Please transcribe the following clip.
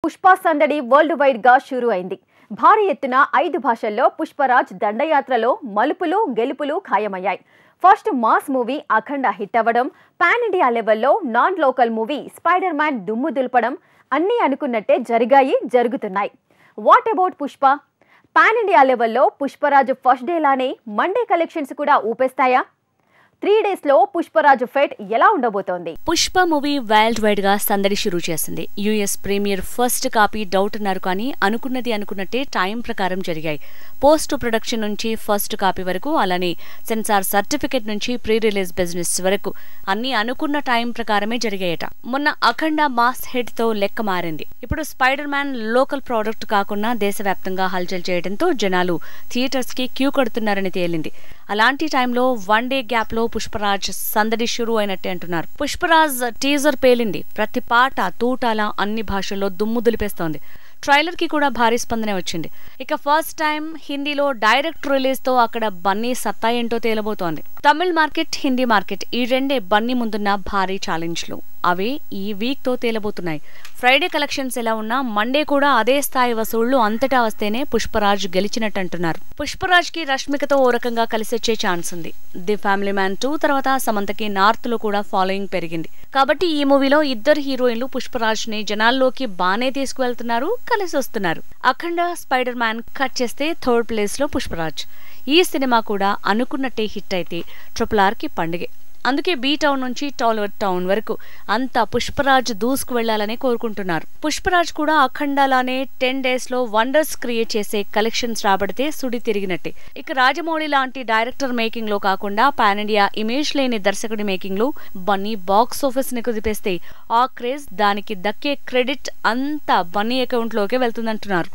పుష్ప సందడి world wide గా షురూ అయింది. భారీ ఎత్తున 5 భాషల్లో పుష్పరాజ్ దండయాత్రలో మలుపులు గెలుపులు ఖాయమయ్యాయి. ఫస్ట్ మాస్ మూవీ అఖండ హిట్ అవ్వడం, పాన్ ఇండియా లెవెల్లో non local movie spider man దుమ్ము దులపడం అన్నీ అనుకున్నట్టే జరుగుతున్నాయి. What about Pushpa? Pan India లెవెల్లో పుష్పరాజ్ ఫస్ట్ డే లానే మండే కలెక్షన్స్ కూడా ఊపేస్తాయా? 3 days లో పుష్పరాజ్ ఫెట్ ఎలా ఉండబోతోంది? పుష్ప మూవీ వరల్డ్ వైడ్ గా సందడి షురూ చేసింది. US premier first copy doubt అన్నారు కానీ అనుకున్నట్టే టైం ప్రకారం జరిగాయి. పోస్ట్ ప్రొడక్షన్ నుంచి ఫస్ట్ కాపీ వరకు, అలానే సెన్సార్ సర్టిఫికెట్ నుంచి ప్రీ రిలీజ్ బిజినెస్ వరకు అన్ని అనుకున్న టైం ప్రకారమే జరిగాయట. మొన్న అఖండ మాస్ హిట్ తో లెక్క మారింది. ఇప్పుడు స్పైడర్ మ్యాన్ లోకల్ ప్రోడక్ట్ కాకుండా దేశవ్యాప్తంగా హల్చల్ చేయడంతో జనాలు థియేటర్స్ కి క్యూ కడుతున్నారని తేలింది. అలాంటి టైంలో 1 day గ్యాప్ లో పుష్పరాజ్ సందడి షురూ అయినట్టే అంటున్నారు. పుష్పరాజ్ టీజర్ పేలింది. ప్రతి పాట తూటాల అన్ని భాషల్లో దుమ్ము దులిపేస్తోంది. ట్రైలర్ కి కూడా భారీ స్పందనే వచ్చింది. ఇక ఫస్ట్ టైం హిందీలో డైరెక్ట్ రిలీజ్ తో అక్కడ బన్నీ సత్తా ఏంటో తేలబోతోంది. తమిళ్ మార్కెట్, హిందీ మార్కెట్ ఈ రెండే బన్నీ ముందున్న భారీ ఛాలెంజ్లు. అవే ఈ వీక్ తో తేలబోతున్నాయి. ఫ్రైడే కలెక్షన్స్ ఎలా ఉన్నా మండే కూడా అదే స్థాయి వసూళ్లు అంతటా వస్తేనే పుష్పరాజ్ గెలిచినట్టు అంటున్నారు. పుష్పరాజ్ కి రష్మికతో ఓ రకంగా కలిసొచ్చే ఛాన్స్ ఉంది. ది ఫ్యామిలీ మ్యాన్ 2 తర్వాత సమంతకి నార్త్ లో కూడా ఫాలోయింగ్ పెరిగింది. కాబట్టి ఈ మూవీలో ఇద్దరు హీరోయిన్లు పుష్పరాజ్ ని జనాల్లోకి బానే తీసుకువెళ్తున్నారు, కలిసి వస్తున్నారు. అఖండ స్పైడర్ మ్యాన్ కట్ చేస్తే 3rd ప్లేస్ లో పుష్పరాజ్. ఈ సినిమా కూడా అనుకున్నట్టే హిట్ అయితే RRR కి పండుగే. అందుకే బీ టౌన్ నుంచి టాలీవుడ్ టౌన్ వరకు అంతా పుష్పరాజ్ దూసుకు వెళ్లాలని కోరుకుంటున్నారు. పుష్పరాజ్ కూడా అఖండలానే 10 days లో వండర్స్ క్రియేట్ చేసే కలెక్షన్స్ రాబడితే సుడి తిరిగినట్టే. ఇక రాజమౌళి లాంటి డైరెక్టర్ మేకింగ్ లో కాకుండా పాన్ ఇండియా ఇమేజ్ లేని దర్శకుడి మేకింగ్ లో బన్నీ బాక్స్ ఆఫీస్ ని కుదిపేస్తే ఆ క్రేజ్, దానికి దక్కే క్రెడిట్ అంతా బన్నీ అకౌంట్ లోకే వెళ్తుందంటున్నారు.